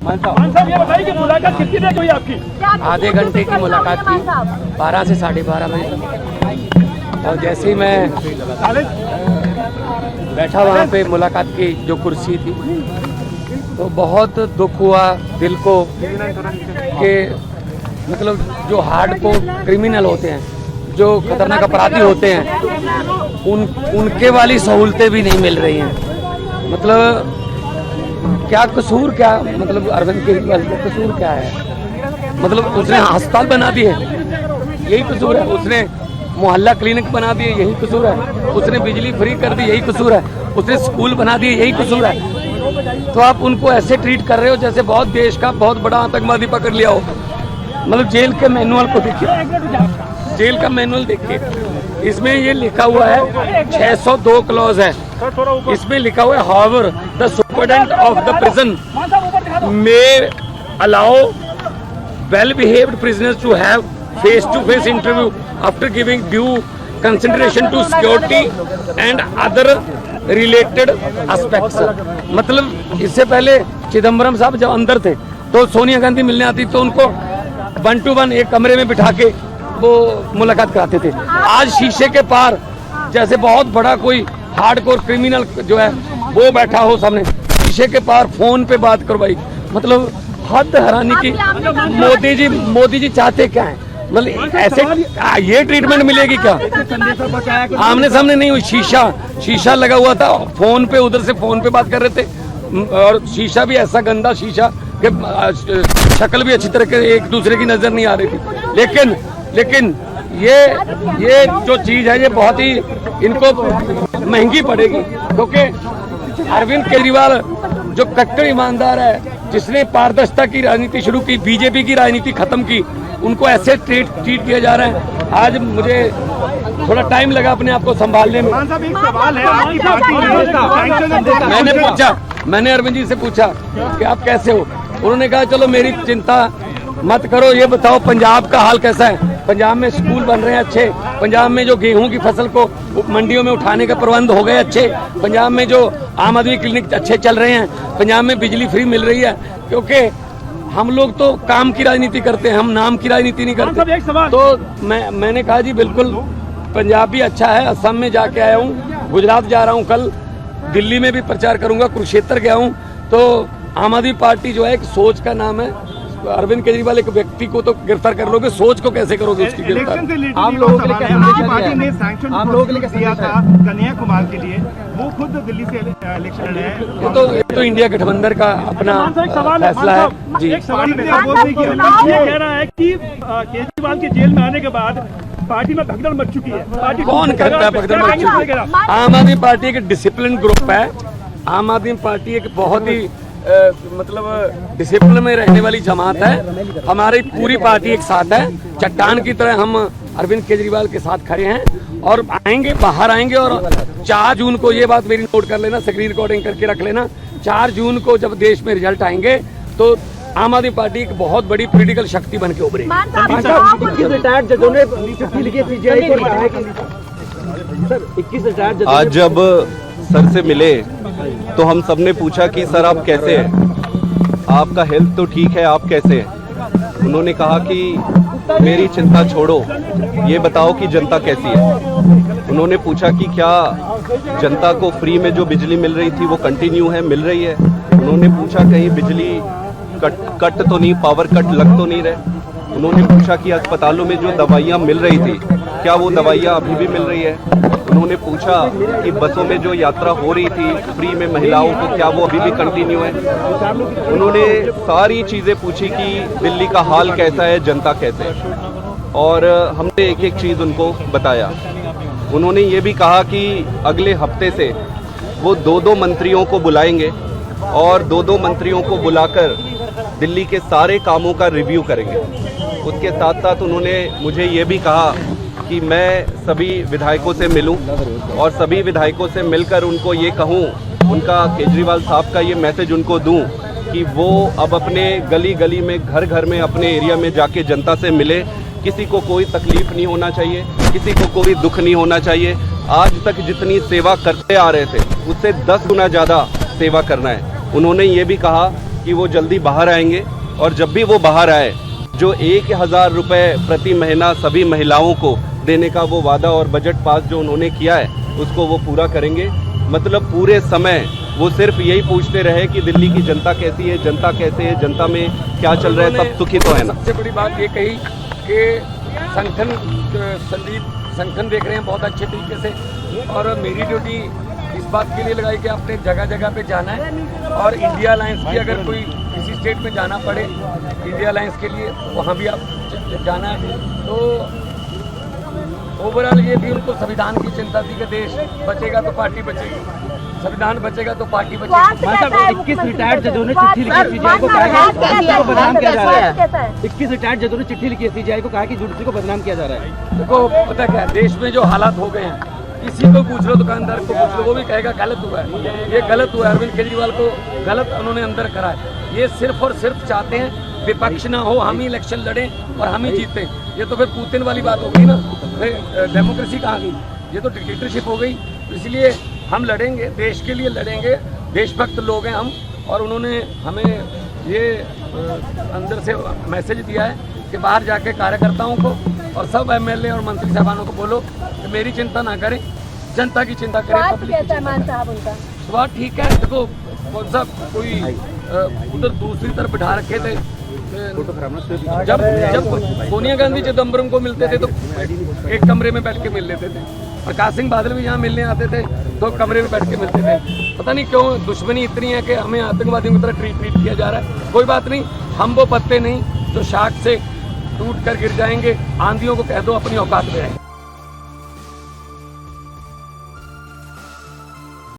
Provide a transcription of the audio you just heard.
साहब ये बताइए कि मुलाकात कितनी देर हुई आपकी? आधे घंटे की मुलाकात की, 12 से 12:30 बजे। और जैसे ही मैं बैठा वहाँ पे मुलाकात की जो कुर्सी थी, तो बहुत दुख हुआ दिल को कि मतलब जो हार्डकोर क्रिमिनल होते हैं, जो खतरनाक अपराधी होते हैं, उनके वाली सहूलतें भी नहीं मिल रही हैं। मतलब क्या कसूर, क्या मतलब अरविंद केजरीवाल का कसूर क्या है? मतलब उसने अस्पताल बना दिए, यही कसूर है। उसने मोहल्ला क्लिनिक बना दिए, यही कसूर है। उसने बिजली फ्री कर दी, यही कसूर है। उसने स्कूल बना दिए, यही कसूर है। तो आप उनको ऐसे ट्रीट कर रहे हो जैसे बहुत देश का बहुत बड़ा आतंकवादी पकड़ लिया हो। मतलब जेल के मैनुअल को देखिए, जेल का मैनुअल देखिए, इसमें ये लिखा हुआ है 602 क्लॉज है। इसमें लिखा हुआ है however the superintendent of the prison may allow well behaved prisoners to have face to face interview after giving due consideration to security and other related aspects. मतलब इससे पहले चिदम्बरम साहब जब अंदर थे तो सोनिया गांधी मिलने आती तो उनको 1 to 1 एक कमरे में बिठा के वो मुलाकात कराते थे। आज शीशे के पार जैसे बहुत बड़ा कोई हार्डकोर क्रिमिनल जो है वो बैठा हो सामने, शीशे के पार फोन पे बात करवाई। मतलब हद हैरानी की। मोदी जी चाहते क्या है? मतलब ऐसे ये ट्रीटमेंट मिलेगी क्या? आमने सामने नहीं हुई, शीशा लगा हुआ था, फोन पे उधर से फोन पे बात कर रहे थे, और शीशा भी ऐसा गंदा शीशा कि शक्ल भी अच्छी तरह के एक दूसरे की नजर नहीं आ रही थी। लेकिन ये जो चीज है ये बहुत ही इनको महंगी पड़ेगी, क्योंकि अरविंद केजरीवाल जो कट्टर ईमानदार है, जिसने पारदर्शिता की राजनीति शुरू की, बीजेपी की राजनीति खत्म की, उनको ऐसे ट्रीट किया जा रहा है। आज मुझे थोड़ा टाइम लगा अपने आप को संभालने में। मैंने अरविंद जी से पूछा कि आप कैसे हो? उन्होंने कहा चलो मेरी चिंता मत करो, ये बताओ पंजाब का हाल कैसा है? पंजाब में स्कूल बन रहे हैं अच्छे, पंजाब में जो गेहूं की फसल को मंडियों में उठाने का प्रबंध हो गए अच्छे, पंजाब में जो आम आदमी क्लिनिक अच्छे चल रहे हैं, पंजाब में बिजली फ्री मिल रही है। क्योंकि हम लोग तो काम की राजनीति करते हैं, हम नाम की राजनीति नहीं करते। तो मैंने कहा जी बिल्कुल पंजाब भी अच्छा है, असम में जाके आया हूँ, गुजरात जा रहा हूँ, कल दिल्ली में भी प्रचार करूंगा, कुरुक्षेत्र गया हूँ। तो आम आदमी पार्टी जो है एक सोच का नाम है। अरविंद केजरीवाल एक व्यक्ति को तो गिरफ्तार कर लोगे, सोच को कैसे करोगे उसकी गिरफ्तार? आम लोगों के लिए पार्टी ने सैंक्शन आम लोगों के लिए दिया था कन्हैया कुमार के लिए, वो खुद दिल्ली से इलेक्शन लड़े। ये तो इंडिया गठबंधन का अपना फैसला है जी। एक सवाल ये कह रहा है कि केजरीवाल के जेल में आने के बाद पार्टी में भगदड़ मच चुकी है। पार्टी कौन कहता है भगदड़ मच चुकी है? आम आदमी पार्टी एक डिसिप्लिन ग्रुप है। आम आदमी पार्टी एक बहुत ही मतलब डिसिप्लिन में रहने वाली जमात है। हमारी पूरी पार्टी एक साथ है, चट्टान की तरह हम अरविंद केजरीवाल के साथ खड़े हैं और आएंगे, बाहर आएंगे। और 4 जून को, ये बात मेरी नोट कर लेना, स्क्रीन रिकॉर्डिंग करके रख लेना, 4 जून को जब देश में रिजल्ट आएंगे तो आम आदमी पार्टी एक बहुत बड़ी पॉलिटिकल शक्ति बन के उभरेगी। आज जब सर से मिले तो हम सब ने पूछा कि सर आप कैसे हैं, आपका हेल्थ तो ठीक है, आप कैसे हैं? उन्होंने कहा कि मेरी चिंता छोड़ो, ये बताओ कि जनता कैसी है। उन्होंने पूछा कि क्या जनता को फ्री में जो बिजली मिल रही थी वो कंटिन्यू है, मिल रही है? उन्होंने पूछा कहीं बिजली कट तो नहीं, पावर कट लग तो नहीं रहे? उन्होंने पूछा कि अस्पतालों में जो दवाइयाँ मिल रही थी क्या वो दवाइयाँ अभी भी मिल रही है? उन्होंने पूछा कि बसों में जो यात्रा हो रही थी फ्री में महिलाओं को, क्या वो अभी भी कंटिन्यू है? उन्होंने सारी चीज़ें पूछी कि दिल्ली का हाल कैसा है, जनता कैसे है, और हमने एक एक चीज़ उनको बताया। उन्होंने ये भी कहा कि अगले हफ्ते से वो 2-2 मंत्रियों को बुलाएंगे और 2-2 मंत्रियों को बुलाकर दिल्ली के सारे कामों का रिव्यू करेंगे। उसके साथ साथ उन्होंने मुझे ये भी कहा कि मैं सभी विधायकों से मिलूं और सभी विधायकों से मिलकर उनको ये कहूं, उनका केजरीवाल साहब का ये मैसेज उनको दूं कि वो अब अपने गली गली में, घर घर में, अपने एरिया में जाके जनता से मिले। किसी को कोई तकलीफ नहीं होना चाहिए, किसी को कोई दुख नहीं होना चाहिए। आज तक जितनी सेवा करते आ रहे थे उससे 10 गुना ज़्यादा सेवा करना है। उन्होंने ये भी कहा कि वो जल्दी बाहर आएंगे और जब भी वो बाहर आए जो 1000 रुपये प्रति महीना सभी महिलाओं को देने का वो वादा और बजट पास जो उन्होंने किया है उसको वो पूरा करेंगे। मतलब पूरे समय वो सिर्फ यही पूछते रहे कि दिल्ली की जनता कैसी है, जनता कैसे है, जनता में क्या चल रहा है, सब सुखी तो है ना। सबसे बड़ी बात ये कही कि संगठन, संदीप संगठन देख रहे हैं बहुत अच्छे तरीके से, और मेरी ड्यूटी इस बात के लिए लगाई कि आपने जगह जगह पे जाना है और इंडिया अलायंस की अगर कोई किसी स्टेट में जाना पड़े इंडिया अलायंस के लिए वहाँ भी आप जाना है। तो ओवरऑल ये भी उनको संविधान की चिंता थी कि देश बचेगा तो पार्टी बचेगी, संविधान बचेगा तो पार्टी बचेगी। 21 रिटायर्ड जजों ने चिट्ठी लिखी सीजीआई को कहा कि बदनाम किया जा रहा है। 21 रिटायर्ड जजों ने चिट्ठी लिखी सीजीआई को कहा कि जुडिशरी को बदनाम किया जा रहा है। देखो पता क्या है, देश में जो हालात हो गए हैं, किसी को पूछ लो, दुकानदार को पूछ लो, वो भी कहेगा गलत हुआ है, ये गलत हुआ है। अरविंद केजरीवाल को गलत उन्होंने अंदर करा है। ये सिर्फ और सिर्फ चाहते हैं विपक्ष ना हो, हम ही इलेक्शन लड़ें और हम ही जीतें। ये तो फिर पुतिन वाली बात हो गई ना, फिर डेमोक्रेसी कहाँ गई, ये तो डिक्टेटरशिप हो गई। इसलिए हम लड़ेंगे, देश के लिए लड़ेंगे, देशभक्त लोग हैं हम, और उन्होंने हमें ये अंदर से मैसेज दिया है कि बाहर जाके कार्यकर्ताओं को और सब एमएलए और मंत्री साहबानों को बोलो कि मेरी चिंता ना करें, जनता की चिंता करें। स्वास्थ्य ठीक है। देखो कौन सा कोई उधर दूसरी तरफ बिठा रखे थे, जब सोनिया गांधी चिदम्बरम को मिलते थे तो एक कमरे में बैठ के मिल लेते थे, प्रकाश सिंह बादल भी यहाँ मिलने आते थे तो कमरे में बैठ के मिलते थे। पता नहीं क्यों दुश्मनी इतनी है कि हमें आतंकवादियों की तरह ट्रीट किया जा रहा है। कोई बात नहीं, हम वो पत्ते नहीं जो शाख से टूट कर गिर जाएंगे। आंधियों को कह दो अपनी औकात में रहें।